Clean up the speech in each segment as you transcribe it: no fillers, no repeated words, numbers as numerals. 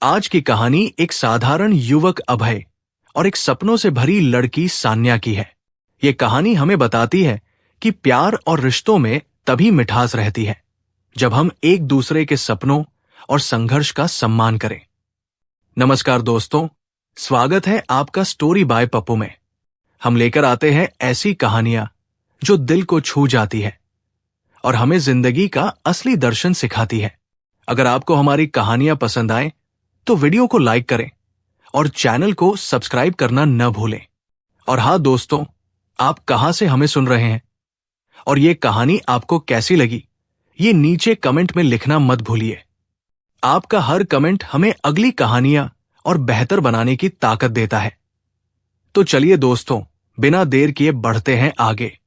आज की कहानी एक साधारण युवक अभय और एक सपनों से भरी लड़की सान्या की है। ये कहानी हमें बताती है कि प्यार और रिश्तों में तभी मिठास रहती है जब हम एक दूसरे के सपनों और संघर्ष का सम्मान करें। नमस्कार दोस्तों, स्वागत है आपका स्टोरी बाय पप्पू में। हम लेकर आते हैं ऐसी कहानियां जो दिल को छू जाती है और हमें जिंदगी का असली दर्शन सिखाती है। अगर आपको हमारी कहानियां पसंद आए तो वीडियो को लाइक करें और चैनल को सब्सक्राइब करना न भूलें। और हाँ दोस्तों, आप कहां से हमें सुन रहे हैं और ये कहानी आपको कैसी लगी, ये नीचे कमेंट में लिखना मत भूलिए। आपका हर कमेंट हमें अगली कहानियां और बेहतर बनाने की ताकत देता है। तो चलिए दोस्तों, बिना देर किए बढ़ते हैं आगे।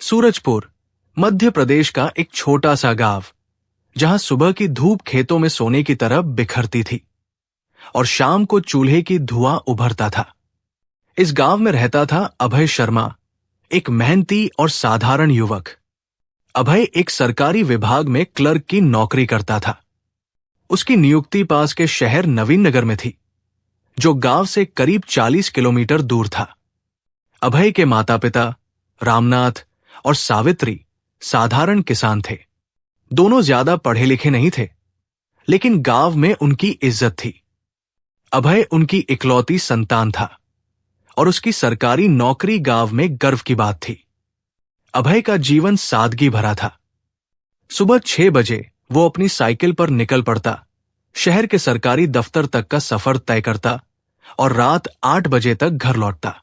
सूरजपुर मध्य प्रदेश का एक छोटा सा गांव, जहां सुबह की धूप खेतों में सोने की तरह बिखरती थी और शाम को चूल्हे की धुआं उभरता था। इस गांव में रहता था अभय शर्मा, एक मेहनती और साधारण युवक। अभय एक सरकारी विभाग में क्लर्क की नौकरी करता था। उसकी नियुक्ति पास के शहर नवीन नगर में थी, जो गांव से करीब 40 किलोमीटर दूर था। अभय के माता पिता रामनाथ और सावित्री साधारण किसान थे। दोनों ज्यादा पढ़े लिखे नहीं थे, लेकिन गांव में उनकी इज्जत थी। अभय उनकी इकलौती संतान था और उसकी सरकारी नौकरी गांव में गर्व की बात थी। अभय का जीवन सादगी भरा था। सुबह 6 बजे वो अपनी साइकिल पर निकल पड़ता, शहर के सरकारी दफ्तर तक का सफर तय करता और रात 8 बजे तक घर लौटता।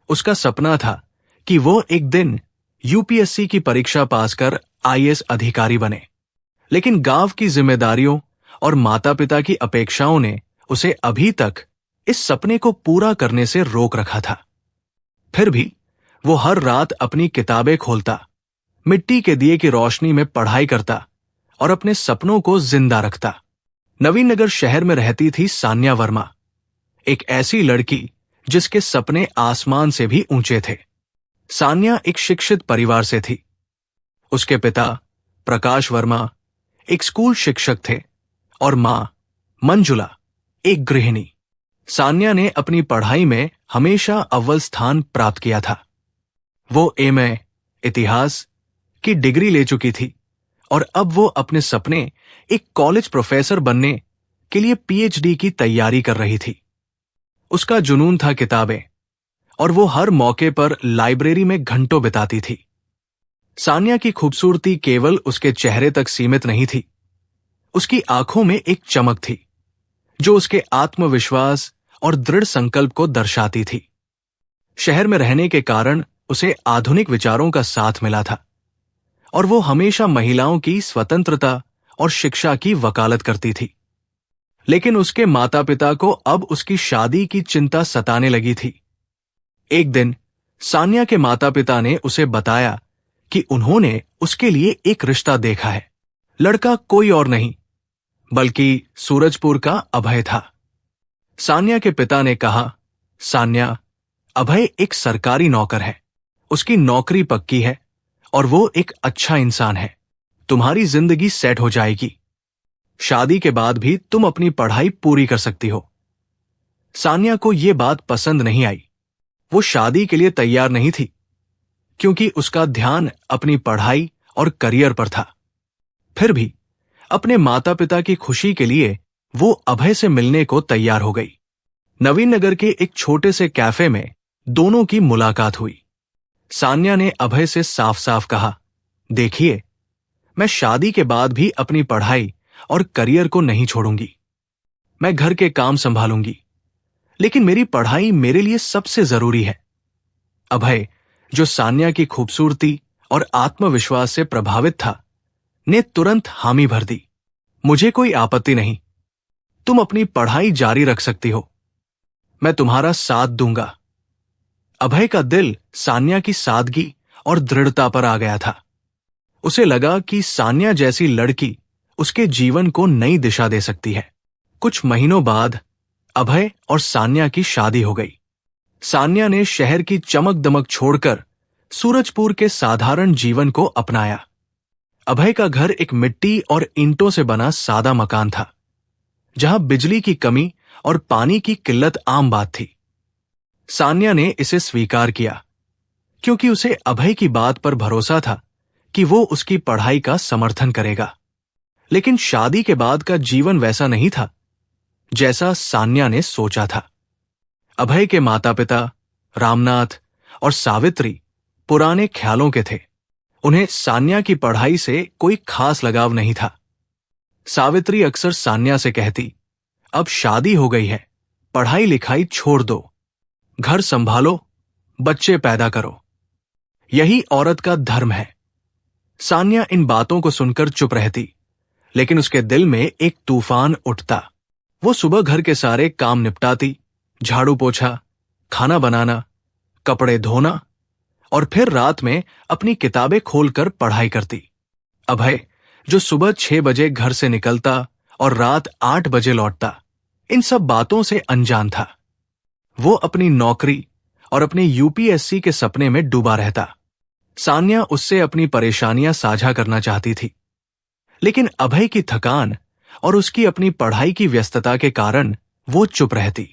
उसका सपना था कि वो एक दिन यूपीएससी की परीक्षा पास कर आईएएस अधिकारी बने, लेकिन गांव की जिम्मेदारियों और माता पिता की अपेक्षाओं ने उसे अभी तक इस सपने को पूरा करने से रोक रखा था। फिर भी वो हर रात अपनी किताबें खोलता, मिट्टी के दिए की रोशनी में पढ़ाई करता और अपने सपनों को जिंदा रखता। नवीन नगर शहर में रहती थी सान्या वर्मा, एक ऐसी लड़की जिसके सपने आसमान से भी ऊंचे थे। सान्या एक शिक्षित परिवार से थी। उसके पिता प्रकाश वर्मा एक स्कूल शिक्षक थे और मां मंजुला एक गृहिणी। सान्या ने अपनी पढ़ाई में हमेशा अव्वल स्थान प्राप्त किया था। वो एमए इतिहास की डिग्री ले चुकी थी और अब वो अपने सपने एक कॉलेज प्रोफेसर बनने के लिए पीएचडी की तैयारी कर रही थी। उसका जुनून था किताबें और वो हर मौके पर लाइब्रेरी में घंटों बिताती थी। सान्या की खूबसूरती केवल उसके चेहरे तक सीमित नहीं थी। उसकी आंखों में एक चमक थी जो उसके आत्मविश्वास और दृढ़ संकल्प को दर्शाती थी। शहर में रहने के कारण उसे आधुनिक विचारों का साथ मिला था और वो हमेशा महिलाओं की स्वतंत्रता और शिक्षा की वकालत करती थी। लेकिन उसके माता पिता को अब उसकी शादी की चिंता सताने लगी थी। एक दिन सान्या के माता पिता ने उसे बताया कि उन्होंने उसके लिए एक रिश्ता देखा है। लड़का कोई और नहीं बल्कि सूरजपुर का अभय था। सान्या के पिता ने कहा, सान्या, अभय एक सरकारी नौकर है, उसकी नौकरी पक्की है और वो एक अच्छा इंसान है। तुम्हारी जिंदगी सेट हो जाएगी। शादी के बाद भी तुम अपनी पढ़ाई पूरी कर सकती हो। सान्या को यह बात पसंद नहीं आई। वो शादी के लिए तैयार नहीं थी क्योंकि उसका ध्यान अपनी पढ़ाई और करियर पर था। फिर भी अपने माता पिता की खुशी के लिए वो अभय से मिलने को तैयार हो गई। नवीन नगर के एक छोटे से कैफे में दोनों की मुलाकात हुई। सान्या ने अभय से साफ साफ कहा, देखिए, मैं शादी के बाद भी अपनी पढ़ाई और करियर को नहीं छोड़ूंगी। मैं घर के काम संभालूंगी, लेकिन मेरी पढ़ाई मेरे लिए सबसे जरूरी है। अभय, जो सान्या की खूबसूरती और आत्मविश्वास से प्रभावित था, ने तुरंत हामी भर दी। मुझे कोई आपत्ति नहीं, तुम अपनी पढ़ाई जारी रख सकती हो, मैं तुम्हारा साथ दूंगा। अभय का दिल सान्या की सादगी और दृढ़ता पर आ गया था। उसे लगा कि सान्या जैसी लड़की उसके जीवन को नई दिशा दे सकती है। कुछ महीनों बाद अभय और सान्या की शादी हो गई। सान्या ने शहर की चमक दमक छोड़कर सूरजपुर के साधारण जीवन को अपनाया। अभय का घर एक मिट्टी और ईंटों से बना सादा मकान था, जहां बिजली की कमी और पानी की किल्लत आम बात थी। सान्या ने इसे स्वीकार किया क्योंकि उसे अभय की बात पर भरोसा था कि वो उसकी पढ़ाई का समर्थन करेगा। लेकिन शादी के बाद का जीवन वैसा नहीं था जैसा सान्या ने सोचा था। अभय के माता पिता रामनाथ और सावित्री पुराने ख्यालों के थे। उन्हें सान्या की पढ़ाई से कोई खास लगाव नहीं था। सावित्री अक्सर सान्या से कहती, अब शादी हो गई है, पढ़ाई लिखाई छोड़ दो, घर संभालो, बच्चे पैदा करो, यही औरत का धर्म है। सान्या इन बातों को सुनकर चुप रहती, लेकिन उसके दिल में एक तूफान उठता। वो सुबह घर के सारे काम निपटाती, झाड़ू पोछा, खाना बनाना, कपड़े धोना और फिर रात में अपनी किताबें खोलकर पढ़ाई करती। अभय, जो सुबह 6 बजे घर से निकलता और रात 8 बजे लौटता, इन सब बातों से अनजान था। वो अपनी नौकरी और अपने यूपीएससी के सपने में डूबा रहता। सान्या उससे अपनी परेशानियां साझा करना चाहती थी, लेकिन अभय की थकान और उसकी अपनी पढ़ाई की व्यस्तता के कारण वो चुप रहती।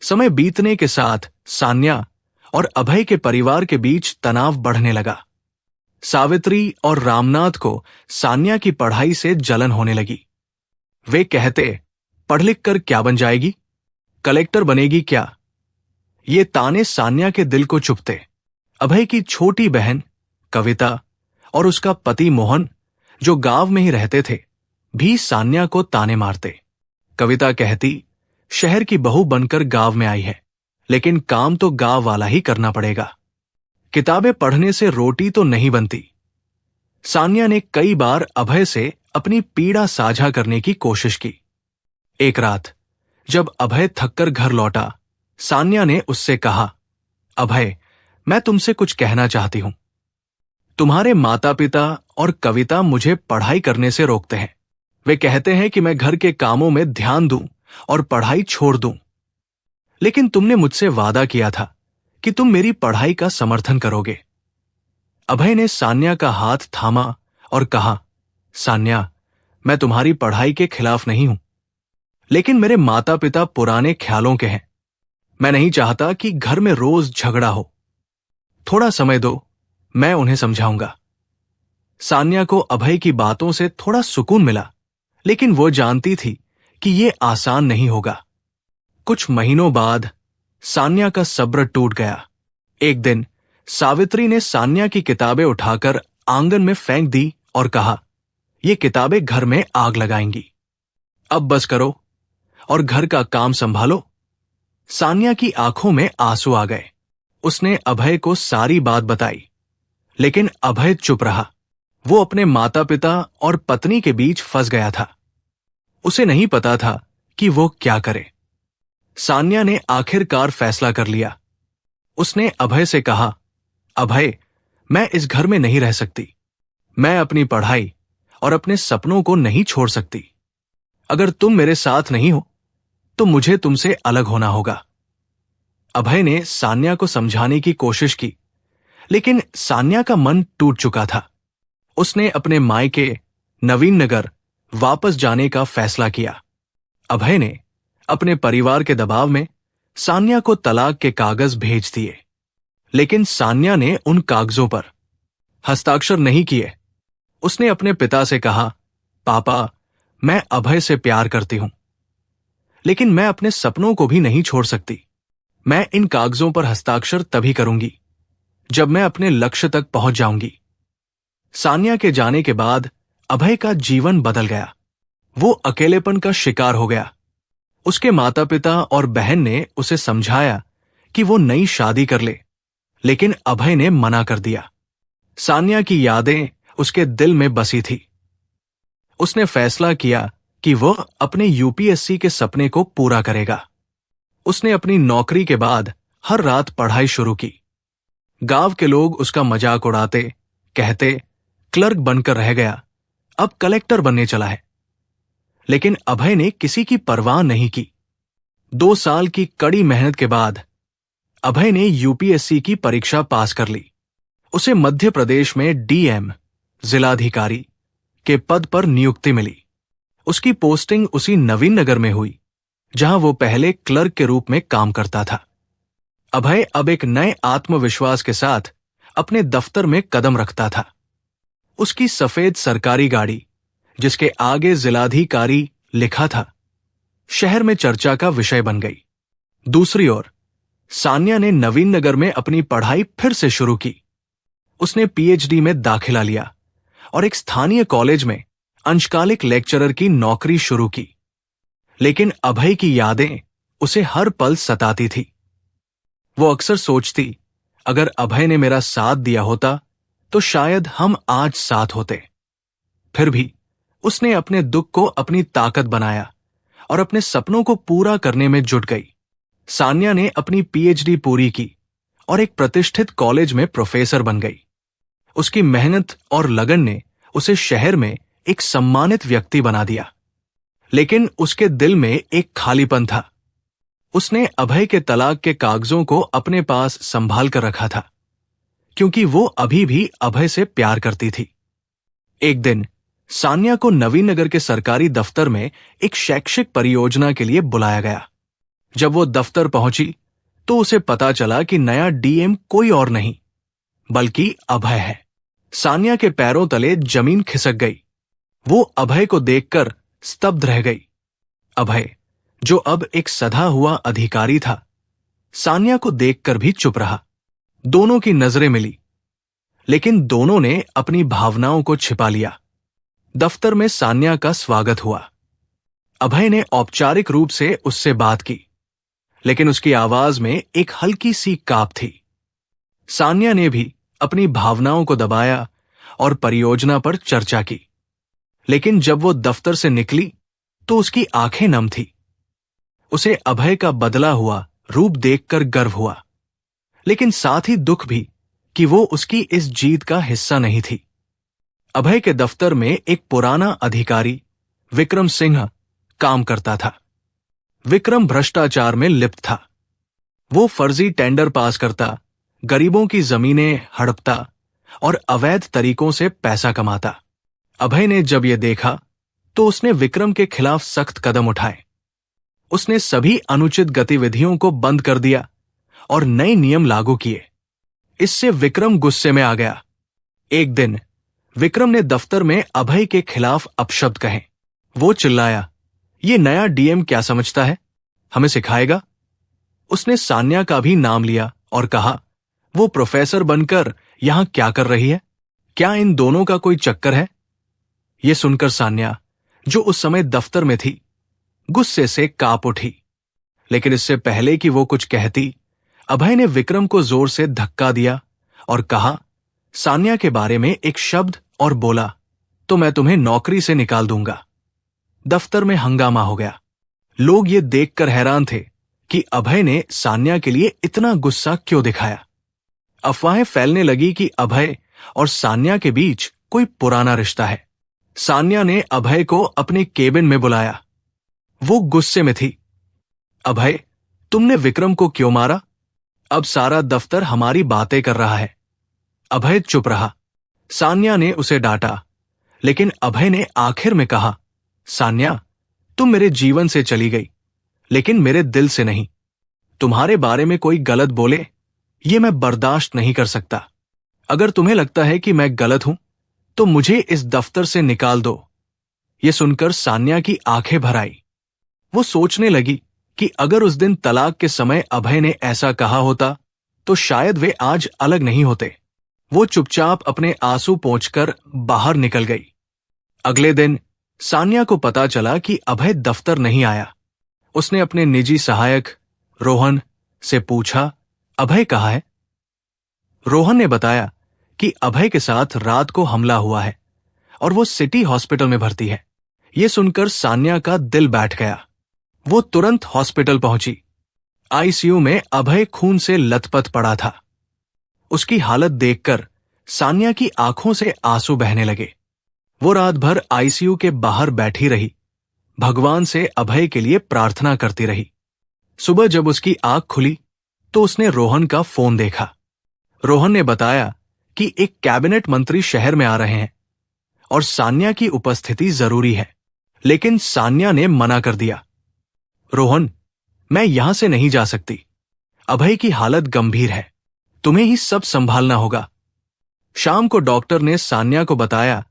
समय बीतने के साथ सान्या और अभय के परिवार के बीच तनाव बढ़ने लगा। सावित्री और रामनाथ को सान्या की पढ़ाई से जलन होने लगी। वे कहते, पढ़ लिख कर क्या बन जाएगी, कलेक्टर बनेगी क्या? ये ताने सान्या के दिल को चुभते। अभय की छोटी बहन कविता और उसका पति मोहन, जो गांव में ही रहते थे, भी सान्या को ताने मारते। कविता कहती, शहर की बहू बनकर गांव में आई है, लेकिन काम तो गांव वाला ही करना पड़ेगा। किताबें पढ़ने से रोटी तो नहीं बनती। सान्या ने कई बार अभय से अपनी पीड़ा साझा करने की कोशिश की। एक रात जब अभय थककर घर लौटा, सान्या ने उससे कहा, अभय, मैं तुमसे कुछ कहना चाहती हूं। तुम्हारे माता पिता और कविता मुझे पढ़ाई करने से रोकते हैं। वे कहते हैं कि मैं घर के कामों में ध्यान दूं और पढ़ाई छोड़ दूं। लेकिन तुमने मुझसे वादा किया था कि तुम मेरी पढ़ाई का समर्थन करोगे। अभय ने सान्या का हाथ थामा और कहा, सान्या, मैं तुम्हारी पढ़ाई के खिलाफ नहीं हूं, लेकिन मेरे माता पिता पुराने ख्यालों के हैं। मैं नहीं चाहता कि घर में रोज झगड़ा हो। थोड़ा समय दो, मैं उन्हें समझाऊंगा। सान्या को अभय की बातों से थोड़ा सुकून मिला, लेकिन वो जानती थी कि ये आसान नहीं होगा। कुछ महीनों बाद सान्या का सब्र टूट गया। एक दिन सावित्री ने सान्या की किताबें उठाकर आंगन में फेंक दी और कहा, ये किताबें घर में आग लगाएंगी। अब बस करो और घर का काम संभालो। सान्या की आंखों में आंसू आ गए। उसने अभय को सारी बात बताई, लेकिन अभय चुप रहा। वो अपने माता पिता और पत्नी के बीच फंस गया था। उसे नहीं पता था कि वो क्या करे। सान्या ने आखिरकार फैसला कर लिया। उसने अभय से कहा, अभय, मैं इस घर में नहीं रह सकती। मैं अपनी पढ़ाई और अपने सपनों को नहीं छोड़ सकती। अगर तुम मेरे साथ नहीं हो तो मुझे तुमसे अलग होना होगा। अभय ने सान्या को समझाने की कोशिश की, लेकिन सान्या का मन टूट चुका था। उसने अपने मायके नवीन नगर वापस जाने का फैसला किया। अभय ने अपने परिवार के दबाव में सान्या को तलाक के कागज भेज दिए, लेकिन सान्या ने उन कागजों पर हस्ताक्षर नहीं किए। उसने अपने पिता से कहा, पापा, मैं अभय से प्यार करती हूं, लेकिन मैं अपने सपनों को भी नहीं छोड़ सकती। मैं इन कागजों पर हस्ताक्षर तभी करूंगी जब मैं अपने लक्ष्य तक पहुंच जाऊंगी। सान्या के जाने के बाद अभय का जीवन बदल गया। वो अकेलेपन का शिकार हो गया। उसके माता पिता और बहन ने उसे समझाया कि वो नई शादी कर ले, लेकिन अभय ने मना कर दिया। सान्या की यादें उसके दिल में बसी थी। उसने फैसला किया कि वह अपने यूपीएससी के सपने को पूरा करेगा। उसने अपनी नौकरी के बाद हर रात पढ़ाई शुरू की। गांव के लोग उसका मजाक उड़ाते, कहते, क्लर्क बनकर रह गया, अब कलेक्टर बनने चला है। लेकिन अभय ने किसी की परवाह नहीं की। 2 साल की कड़ी मेहनत के बाद अभय ने यूपीएससी की परीक्षा पास कर ली। उसे मध्य प्रदेश में डीएम, जिलाधिकारी के पद पर नियुक्ति मिली। उसकी पोस्टिंग उसी नवीन नगर में हुई जहां वो पहले क्लर्क के रूप में काम करता था। अभय अब एक नए आत्मविश्वास के साथ अपने दफ्तर में कदम रखता था। उसकी सफेद सरकारी गाड़ी, जिसके आगे जिलाधिकारी लिखा था, शहर में चर्चा का विषय बन गई। दूसरी ओर सान्या ने नवीन नगर में अपनी पढ़ाई फिर से शुरू की। उसने पीएचडी में दाखिला लिया और एक स्थानीय कॉलेज में अंशकालिक लेक्चरर की नौकरी शुरू की। लेकिन अभय की यादें उसे हर पल सताती थी। वो अक्सर सोचती, अगर अभय ने मेरा साथ दिया होता तो शायद हम आज साथ होते। फिर भी उसने अपने दुख को अपनी ताकत बनाया और अपने सपनों को पूरा करने में जुट गई। सान्या ने अपनी पीएचडी पूरी की और एक प्रतिष्ठित कॉलेज में प्रोफेसर बन गई। उसकी मेहनत और लगन ने उसे शहर में एक सम्मानित व्यक्ति बना दिया। लेकिन उसके दिल में एक खालीपन था। उसने अभय के तलाक के कागजों को अपने पास संभाल कर रखा था, क्योंकि वो अभी भी अभय से प्यार करती थी। एक दिन सान्या को नवीन नगर के सरकारी दफ्तर में एक शैक्षिक परियोजना के लिए बुलाया गया। जब वो दफ्तर पहुंची तो उसे पता चला कि नया डीएम कोई और नहीं बल्कि अभय है। सान्या के पैरों तले जमीन खिसक गई। वो अभय को देखकर स्तब्ध रह गई। अभय, जो अब एक सधा हुआ अधिकारी था, सान्या को देखकर भी चुप रहा। दोनों की नजरें मिली, लेकिन दोनों ने अपनी भावनाओं को छिपा लिया। दफ्तर में सान्या का स्वागत हुआ। अभय ने औपचारिक रूप से उससे बात की, लेकिन उसकी आवाज में एक हल्की सी कांप थी। सान्या ने भी अपनी भावनाओं को दबाया और परियोजना पर चर्चा की। लेकिन जब वो दफ्तर से निकली तो उसकी आंखें नम थी। उसे अभय का बदला हुआ रूप देखकर गर्व हुआ, लेकिन साथ ही दुख भी कि वो उसकी इस जीत का हिस्सा नहीं थी। अभय के दफ्तर में एक पुराना अधिकारी विक्रम सिंह काम करता था। विक्रम भ्रष्टाचार में लिप्त था। वो फर्जी टेंडर पास करता, गरीबों की जमीनें हड़पता और अवैध तरीकों से पैसा कमाता। अभय ने जब ये देखा तो उसने विक्रम के खिलाफ सख्त कदम उठाए। उसने सभी अनुचित गतिविधियों को बंद कर दिया और नए नियम लागू किए। इससे विक्रम गुस्से में आ गया। एक दिन विक्रम ने दफ्तर में अभय के खिलाफ अपशब्द कहे। वो चिल्लाया, ये नया डीएम क्या समझता है, हमें सिखाएगा? उसने सान्या का भी नाम लिया और कहा, वो प्रोफेसर बनकर यहां क्या कर रही है? क्या इन दोनों का कोई चक्कर है? ये सुनकर सान्या, जो उस समय दफ्तर में थी, गुस्से से कांप उठी। लेकिन इससे पहले कि वो कुछ कहती, अभय ने विक्रम को जोर से धक्का दिया और कहा, सान्या के बारे में एक शब्द और बोला तो मैं तुम्हें नौकरी से निकाल दूंगा। दफ्तर में हंगामा हो गया। लोग ये देखकर हैरान थे कि अभय ने सान्या के लिए इतना गुस्सा क्यों दिखाया। अफवाहें फैलने लगी कि अभय और सान्या के बीच कोई पुराना रिश्ता है। सान्या ने अभय को अपने केबिन में बुलाया। वो गुस्से में थी। अभय, तुमने विक्रम को क्यों मारा? अब सारा दफ्तर हमारी बातें कर रहा है। अभय चुप रहा। सान्या ने उसे डांटा, लेकिन अभय ने आखिर में कहा, सान्या, तुम मेरे जीवन से चली गई, लेकिन मेरे दिल से नहीं। तुम्हारे बारे में कोई गलत बोले, ये मैं बर्दाश्त नहीं कर सकता। अगर तुम्हें लगता है कि मैं गलत हूं, तो मुझे इस दफ्तर से निकाल दो। ये सुनकर सान्या की आंखें भर आई। वो सोचने लगी कि अगर उस दिन तलाक के समय अभय ने ऐसा कहा होता, तो शायद वे आज अलग नहीं होते। वो चुपचाप अपने आंसू पोंछकर बाहर निकल गई। अगले दिन सान्या को पता चला कि अभय दफ्तर नहीं आया। उसने अपने निजी सहायक रोहन से पूछा, अभय कहाँ है? रोहन ने बताया कि अभय के साथ रात को हमला हुआ है और वो सिटी हॉस्पिटल में भर्ती है। ये सुनकर सान्या का दिल बैठ गया। वो तुरंत हॉस्पिटल पहुंची। आईसीयू में अभय खून से लथपथ पड़ा था। उसकी हालत देखकर सान्या की आंखों से आंसू बहने लगे। वो रात भर आईसीयू के बाहर बैठी रही, भगवान से अभय के लिए प्रार्थना करती रही। सुबह जब उसकी आंख खुली तो उसने रोहन का फोन देखा। रोहन ने बताया कि एक कैबिनेट मंत्री शहर में आ रहे हैं और सान्या की उपस्थिति जरूरी है। लेकिन सान्या ने मना कर दिया। रोहन, मैं यहां से नहीं जा सकती। अभय की हालत गंभीर है, तुम्हें ही सब संभालना होगा। शाम को डॉक्टर ने सान्या को बताया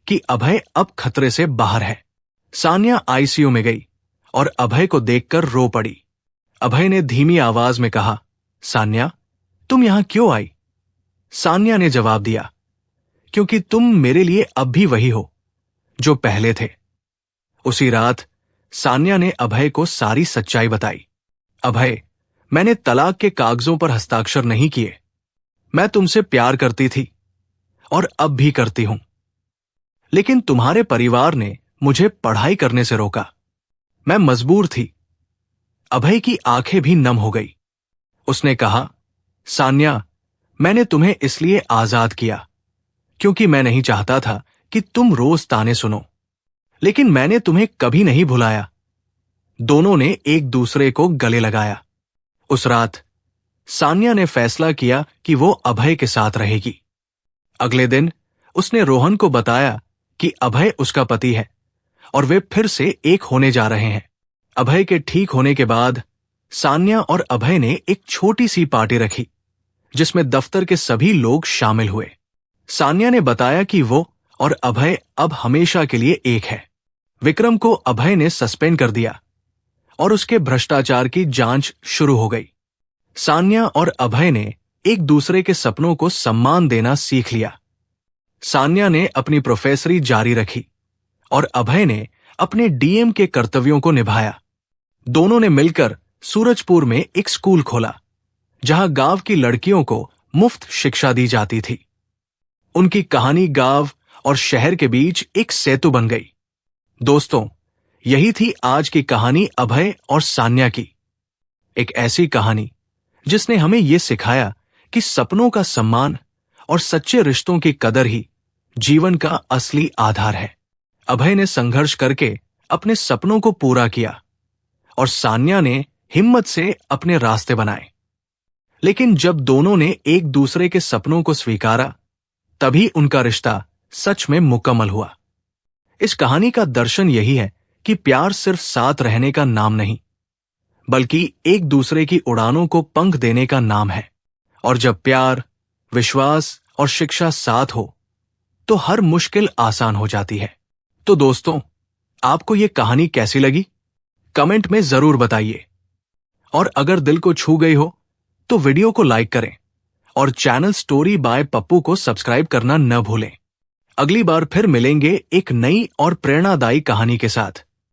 कि अभय अब खतरे से बाहर है। सान्या आईसीयू में गई और अभय को देखकर रो पड़ी। अभय ने धीमी आवाज में कहा, सान्या, तुम यहां क्यों आई? सान्या ने जवाब दिया, क्योंकि तुम मेरे लिए अब भी वही हो जो पहले थे। उसी रात सान्या ने अभय को सारी सच्चाई बताई। अभय, मैंने तलाक के कागजों पर हस्ताक्षर नहीं किए। मैं तुमसे प्यार करती थी और अब भी करती हूं, लेकिन तुम्हारे परिवार ने मुझे पढ़ाई करने से रोका। मैं मजबूर थी। अभय की आंखें भी नम हो गई। उसने कहा, सान्या, मैंने तुम्हें इसलिए आजाद किया क्योंकि मैं नहीं चाहता था कि तुम रोज ताने सुनो, लेकिन मैंने तुम्हें कभी नहीं भुलाया। दोनों ने एक दूसरे को गले लगाया। उस रात सान्या ने फैसला किया कि वो अभय के साथ रहेगी। अगले दिन उसने रोहन को बताया कि अभय उसका पति है और वे फिर से एक होने जा रहे हैं। अभय के ठीक होने के बाद सान्या और अभय ने एक छोटी सी पार्टी रखी जिसमें दफ्तर के सभी लोग शामिल हुए। सान्या ने बताया कि वो और अभय अब हमेशा के लिए एक है। विक्रम को अभय ने सस्पेंड कर दिया और उसके भ्रष्टाचार की जांच शुरू हो गई। सान्या और अभय ने एक दूसरे के सपनों को सम्मान देना सीख लिया। सान्या ने अपनी प्रोफेसरी जारी रखी और अभय ने अपने डीएम के कर्तव्यों को निभाया। दोनों ने मिलकर सूरजपुर में एक स्कूल खोला जहां गांव की लड़कियों को मुफ्त शिक्षा दी जाती थी। उनकी कहानी गांव और शहर के बीच एक सेतु बन गई। दोस्तों, यही थी आज की कहानी अभय और सान्या की। एक ऐसी कहानी जिसने हमें यह सिखाया कि सपनों का सम्मान और सच्चे रिश्तों की कदर ही जीवन का असली आधार है। अभय ने संघर्ष करके अपने सपनों को पूरा किया और सान्या ने हिम्मत से अपने रास्ते बनाए। लेकिन जब दोनों ने एक दूसरे के सपनों को स्वीकारा, तभी उनका रिश्ता सच में मुकम्मल हुआ। इस कहानी का दर्शन यही है कि प्यार सिर्फ साथ रहने का नाम नहीं, बल्कि एक दूसरे की उड़ानों को पंख देने का नाम है। और जब प्यार, विश्वास और शिक्षा साथ हो तो हर मुश्किल आसान हो जाती है। तो दोस्तों, आपको ये कहानी कैसी लगी? कमेंट में जरूर बताइए। और अगर दिल को छू गई हो तो वीडियो को लाइक करें और चैनल स्टोरी बाय पप्पू को सब्सक्राइब करना न भूलें। अगली बार फिर मिलेंगे एक नई और प्रेरणादायी कहानी के साथ।